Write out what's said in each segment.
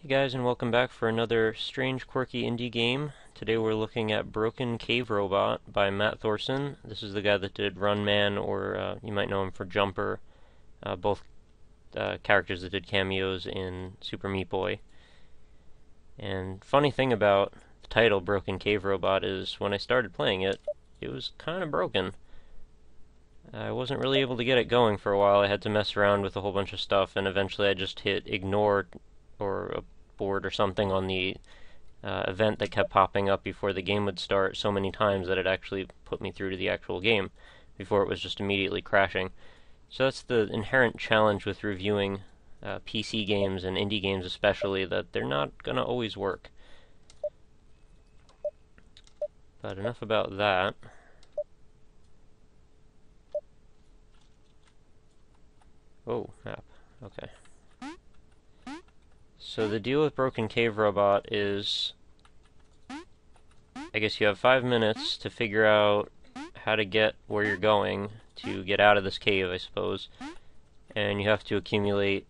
Hey guys, and welcome back for another strange, quirky indie game. Today we're looking at Broken Cave Robot by Maddy Thorson. This is the guy that did Runman, or you might know him for Jumper, both characters that did cameos in Super Meat Boy. And funny thing about the title, Broken Cave Robot, is when I started playing it, it was kind of broken. I wasn't really able to get it going for a while. I had to mess around with a whole bunch of stuff, and eventually I just hit ignore or a board or something on the event that kept popping up before the game would start so many times that it actually put me through to the actual game before it was just immediately crashing. So that's the inherent challenge with reviewing PC games and indie games especially, that they're not going to always work. But enough about that. Oh, map. Okay. So the deal with Broken Cave Robot is, I guess you have 5 minutes to figure out how to get where you're going to get out of this cave, I suppose. And you have to accumulate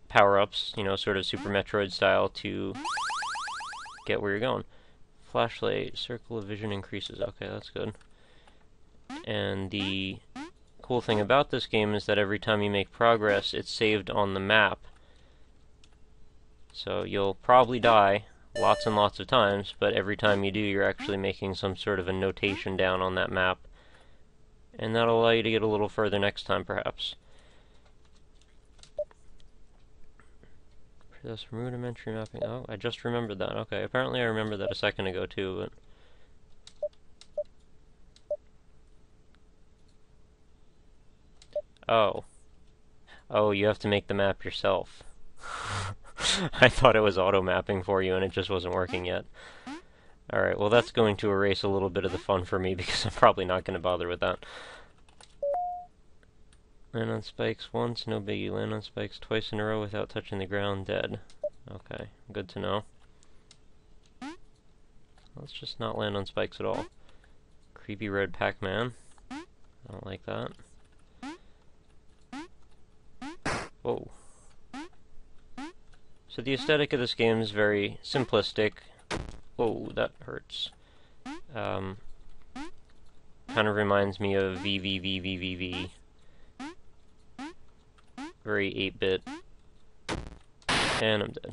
power-ups, you know, sort of Super Metroid style, to get where you're going. Flashlight, circle of vision increases. Okay, that's good. And the cool thing about this game is that every time you make progress, it's saved on the map. So you'll probably die lots and lots of times, but every time you do, you're actually making some sort of a notation down on that map. And that'll allow you to get a little further next time, perhaps. This rudimentary mapping. Oh, I just remembered that. Okay, apparently I remembered that a second ago, too, but... Oh. Oh, you have to make the map yourself. I thought it was auto-mapping for you, and it just wasn't working yet. Alright, well that's going to erase a little bit of the fun for me, because I'm probably not going to bother with that. Land on spikes once, no biggie. Land on spikes twice in a row without touching the ground, dead. Okay, good to know. Let's just not land on spikes at all. Creepy red Pac-Man. I don't like that. Whoa. So the aesthetic of this game is very simplistic. Whoa, that hurts. Kind of reminds me of VVVVVV. Very 8-bit. And I'm dead.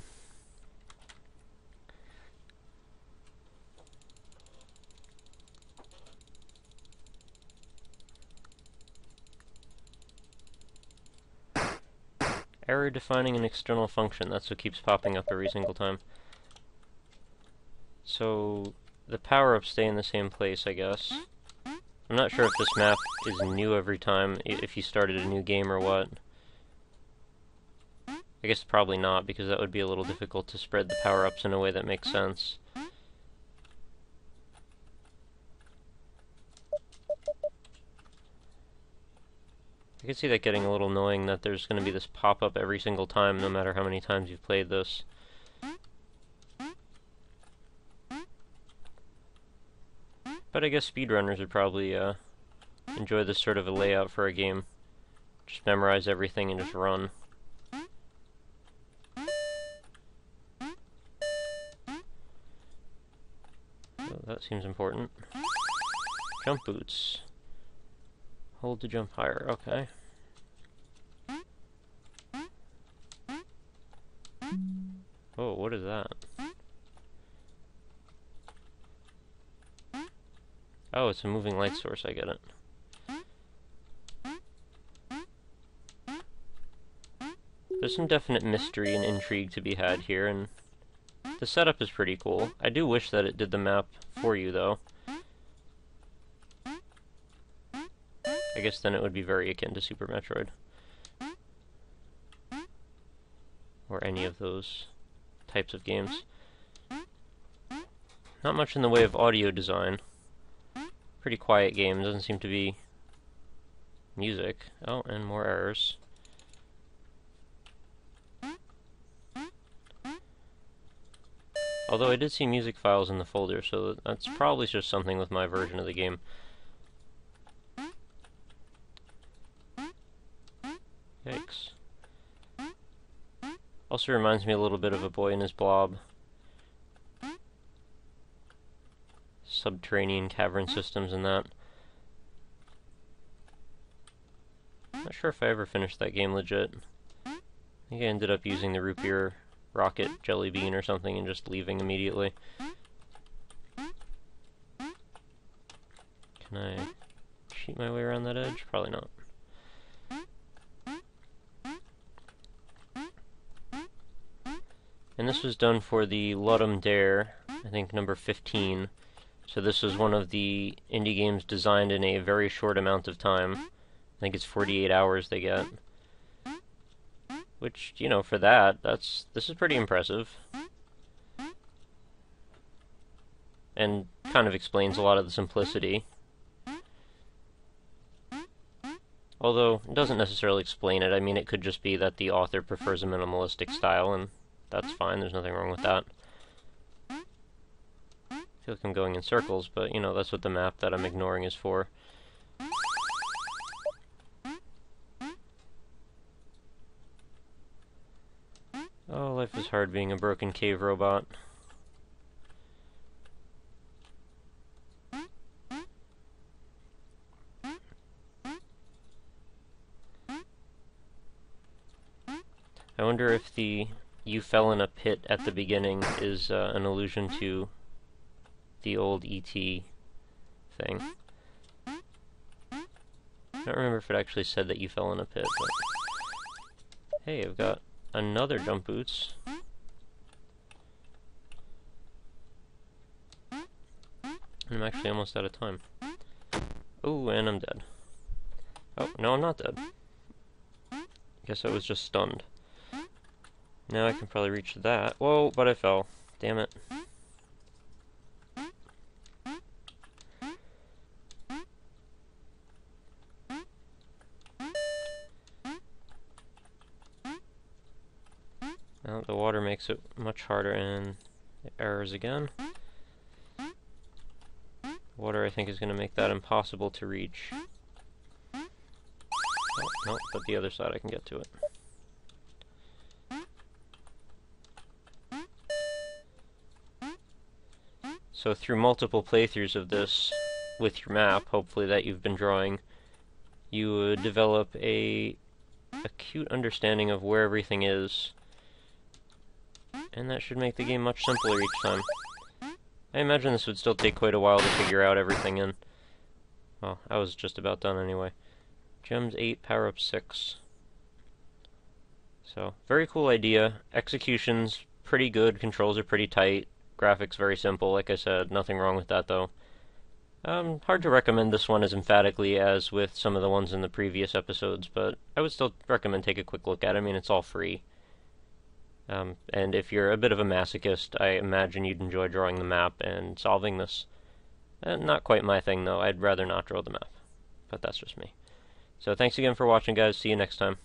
Error defining an external function. That's what keeps popping up every single time. So the power-ups stay in the same place, I guess. I'm not sure if this map is new every time, if you started a new game or what. I guess probably not, because that would be a little difficult to spread the power-ups in a way that makes sense. I can see that getting a little annoying, that there's going to be this pop-up every single time, no matter how many times you've played this. But I guess speedrunners would probably enjoy this sort of a layout for a game. Just memorize everything and just run. So that seems important. Jump boots. Hold to jump higher, okay. Oh, what is that? Oh, it's a moving light source, I get it. There's some definite mystery and intrigue to be had here, and the setup is pretty cool. I do wish that it did the map for you, though. I guess then it would be very akin to Super Metroid. Or any of those types of games. Not much in the way of audio design. Pretty quiet game, doesn't seem to be music. Oh, and more errors. Although I did see music files in the folder, so that's probably just something with my version of the game. Yikes. Also reminds me a little bit of A Boy and His Blob. Subterranean cavern systems and that. Not sure if I ever finished that game legit. I think I ended up using the root beer rocket jelly bean or something and just leaving immediately. Can I cheat my way around that edge? Probably not. And this was done for the Ludum Dare, I think number 15. So this was one of the indie games designed in a very short amount of time. I think it's 48 hours they get. Which, you know, for that, this is pretty impressive. And kind of explains a lot of the simplicity. Although, it doesn't necessarily explain it. I mean, it could just be that the author prefers a minimalistic style, and that's fine, there's nothing wrong with that. I feel like I'm going in circles, but, you know, that's what the map that I'm ignoring is for. Oh, life is hard being a broken cave robot. I wonder if the "you fell in a pit" at the beginning is an allusion to the old E.T. thing. I don't remember if it actually said that you fell in a pit, but... Hey, I've got another jump boots. I'm actually almost out of time. Oh, and I'm dead. Oh, no, I'm not dead. Guess I was just stunned. Now I can probably reach that. Whoa, but I fell. Damn it. Now the water makes it much harder, and errors again. Water, I think, is going to make that impossible to reach. Oh, no, but the other side I can get to it. So through multiple playthroughs of this, with your map, hopefully that you've been drawing, you would develop a acute understanding of where everything is, and that should make the game much simpler each time. I imagine this would still take quite a while to figure out everything in. Well, I was just about done anyway. Gems 8, power up 6. So, very cool idea. Execution's pretty good, controls are pretty tight. Graphics very simple, like I said, nothing wrong with that though. Hard to recommend this one as emphatically as with some of the ones in the previous episodes, but I would still recommend take a quick look at it. I mean, it's all free. And if you're a bit of a masochist, I imagine you'd enjoy drawing the map and solving this. Not quite my thing though, I'd rather not draw the map. But that's just me. So thanks again for watching, guys, see you next time.